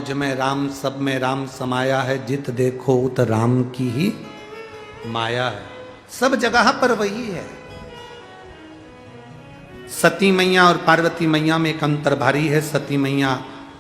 मुझ में राम, सब में राम समाया है, जित देखो उत राम की ही माया है। सब जगह पर वही है। सती मैया और पार्वती मैया में एक अंतर भारी है। सती मैया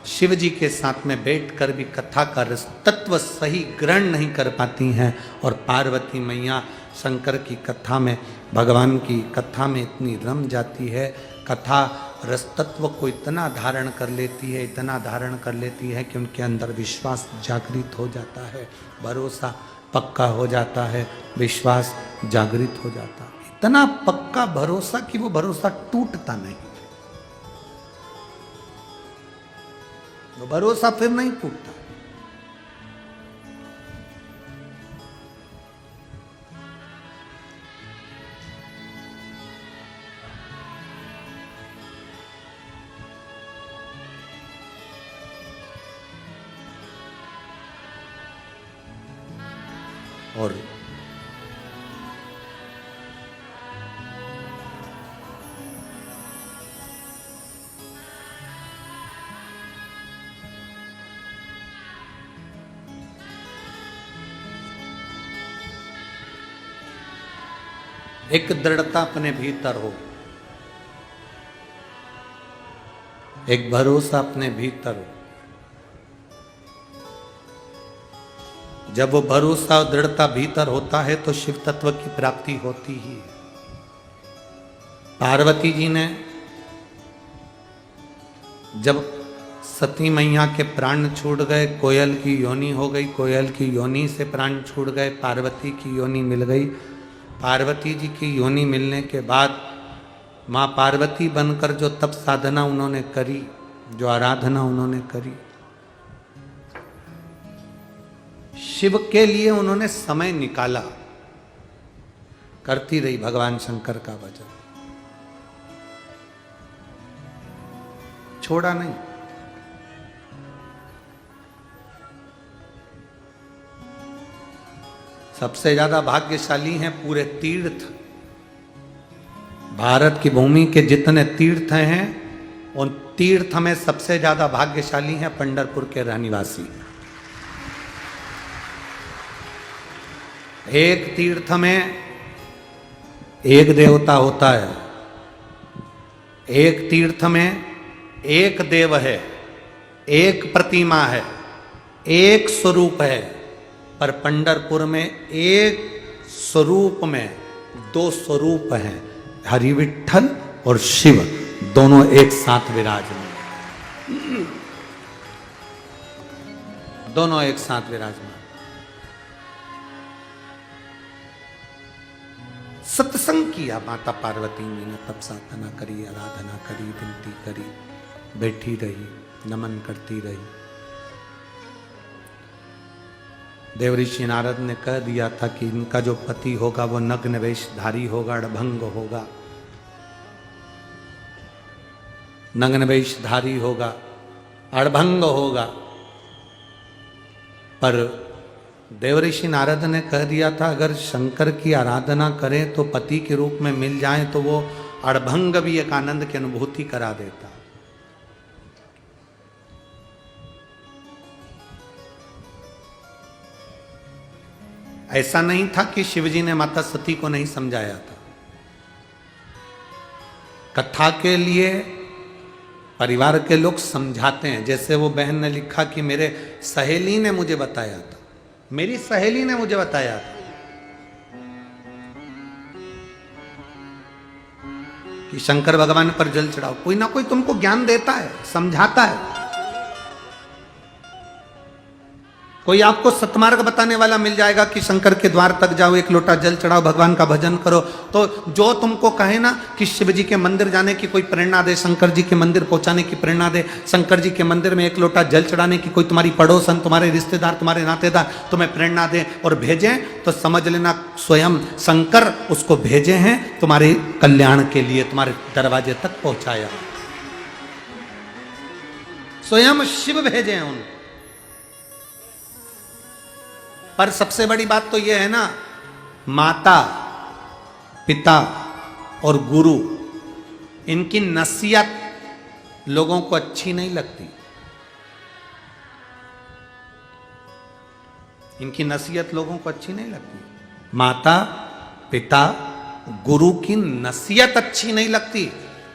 शिव जी के साथ में बैठकर भी कथा का रस तत्व सही ग्रहण नहीं कर पाती हैं, और पार्वती मैया शंकर की कथा में, भगवान की कथा में इतनी रम जाती है, कथा रस तत्व को इतना धारण कर लेती है, इतना धारण कर लेती है कि उनके अंदर विश्वास जागृत हो जाता है, भरोसा पक्का हो जाता है, विश्वास जागृत हो जाता है। इतना पक्का भरोसा कि वो भरोसा टूटता नहीं, वो भरोसा फिर नहीं टूटता। और एक दृढ़ता अपने भीतर हो, एक भरोसा अपने भीतर हो। जब वो भरोसा और दृढ़ता भीतर होता है तो शिव तत्व की प्राप्ति होती ही है। पार्वती जी ने जब सती मैया के प्राण छूट गए, कोयल की योनि हो गई, कोयल की योनि से प्राण छूट गए, पार्वती की योनि मिल गई। पार्वती जी की योनि मिलने के बाद माँ पार्वती बनकर जो तप साधना उन्होंने करी, जो आराधना उन्होंने करी, शिव के लिए उन्होंने समय निकाला, करती रही भगवान शंकर का भजन, छोड़ा नहीं। सबसे ज्यादा भाग्यशाली हैं पूरे तीर्थ, भारत की भूमि के जितने तीर्थ हैं उन तीर्थ में सबसे ज्यादा भाग्यशाली हैं पंढरपुर के रहनिवासी। एक तीर्थ में एक देवता होता है, एक तीर्थ में एक देव है, एक प्रतिमा है, एक स्वरूप है, पर पंढरपुर में एक स्वरूप में दो स्वरूप हैं, हरि विठ्ठल और शिव, दोनों एक साथ विराजमान, दोनों एक साथ विराजमान। सत्संग किया माता पार्वती ने, तप साधना करी, आराधना करी, विनती करी, बैठी रही, नमन करती रही। देवऋषि नारद ने कह दिया था कि इनका जो पति होगा वो नग्न वेशधारी होगा, अड़भंग होगा, नग्न वेशधारी होगा, अड़भंग होगा। पर देवऋषि नारद ने कह दिया था अगर शंकर की आराधना करें तो पति के रूप में मिल जाए तो वो अड़भंग भी एक आनंद की अनुभूति करा देता। ऐसा नहीं था कि शिवजी ने माता सती को नहीं समझाया था। कथा के लिए परिवार के लोग समझाते हैं। जैसे वो बहन ने लिखा कि मेरे सहेली ने मुझे बताया था, मेरी सहेली ने मुझे बताया था कि शंकर भगवान पर जल चढ़ाओ। कोई ना कोई तुमको ज्ञान देता है, समझाता है, कोई आपको सतमार्ग बताने वाला मिल जाएगा कि शंकर के द्वार तक जाओ, एक लोटा जल चढ़ाओ, भगवान का भजन करो। तो जो तुमको कहे ना कि शिव जी के मंदिर जाने की कोई प्रेरणा दे, शंकर जी के मंदिर पहुंचाने की प्रेरणा दे, शंकर जी के मंदिर में एक लोटा जल चढ़ाने की कोई तुम्हारी पड़ोसन, तुम्हारे रिश्तेदार, तुम्हारे नातेदार तुम्हें प्रेरणा दे और भेजें, तो समझ लेना स्वयं शंकर उसको भेजे हैं तुम्हारे कल्याण के लिए, तुम्हारे दरवाजे तक पहुंचाया। स्वयं शिव भेजे हैं उनको। पर सबसे बड़ी बात तो यह है ना, माता, पिता और गुरु, इनकी नसीहत लोगों को अच्छी नहीं लगती। इनकी नसीहत लोगों को अच्छी नहीं लगती। माता पिता गुरु की नसीहत अच्छी नहीं लगती,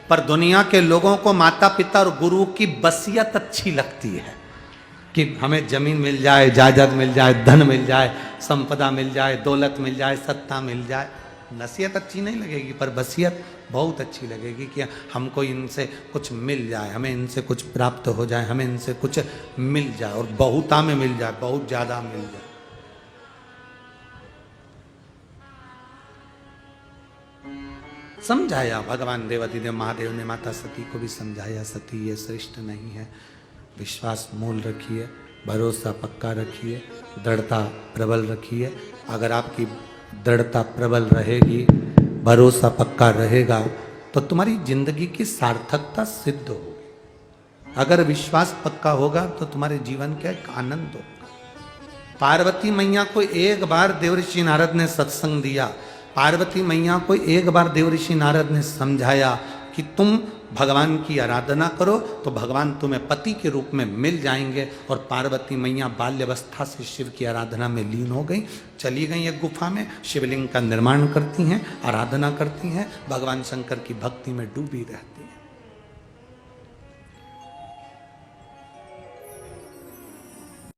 पर दुनिया के लोगों को माता पिता और गुरु की बसियत अच्छी लगती है कि हमें जमीन मिल जाए, जायदाद मिल जाए, धन मिल जाए, संपदा मिल जाए, दौलत मिल जाए, सत्ता मिल जाए। नसीहत अच्छी नहीं लगेगी, पर बसियत बहुत अच्छी लगेगी कि हमको इनसे कुछ मिल जाए, हमें इनसे कुछ प्राप्त हो जाए, हमें इनसे कुछ मिल जाए, और बहुता में मिल जाए, बहुत ज्यादा मिल जाए। समझाया भगवान देवाधिदेव महादेव ने माता सती को भी समझाया, सती ये श्रेष्ठ नहीं है, विश्वास मूल रखिए, भरोसा पक्का रखिए, दृढ़ता प्रबल रखिए। अगर आपकी दृढ़ता प्रबल रहेगी, भरोसा पक्का रहेगा, तो तुम्हारी जिंदगी की सार्थकता सिद्ध होगी। अगर विश्वास पक्का होगा तो तुम्हारे जीवन का एक आनंद होगा। पार्वती मैया को एक बार देवऋषि नारद ने सत्संग दिया, पार्वती मैया को एक बार देवऋषि नारद ने समझाया कि तुम भगवान की आराधना करो तो भगवान तुम्हें पति के रूप में मिल जाएंगे। और पार्वती मैया बाल्यावस्था से शिव की आराधना में लीन हो गई, चली गई एक गुफा में, शिवलिंग का निर्माण करती हैं, आराधना करती हैं, भगवान शंकर की भक्ति में डूबी रहती हैं।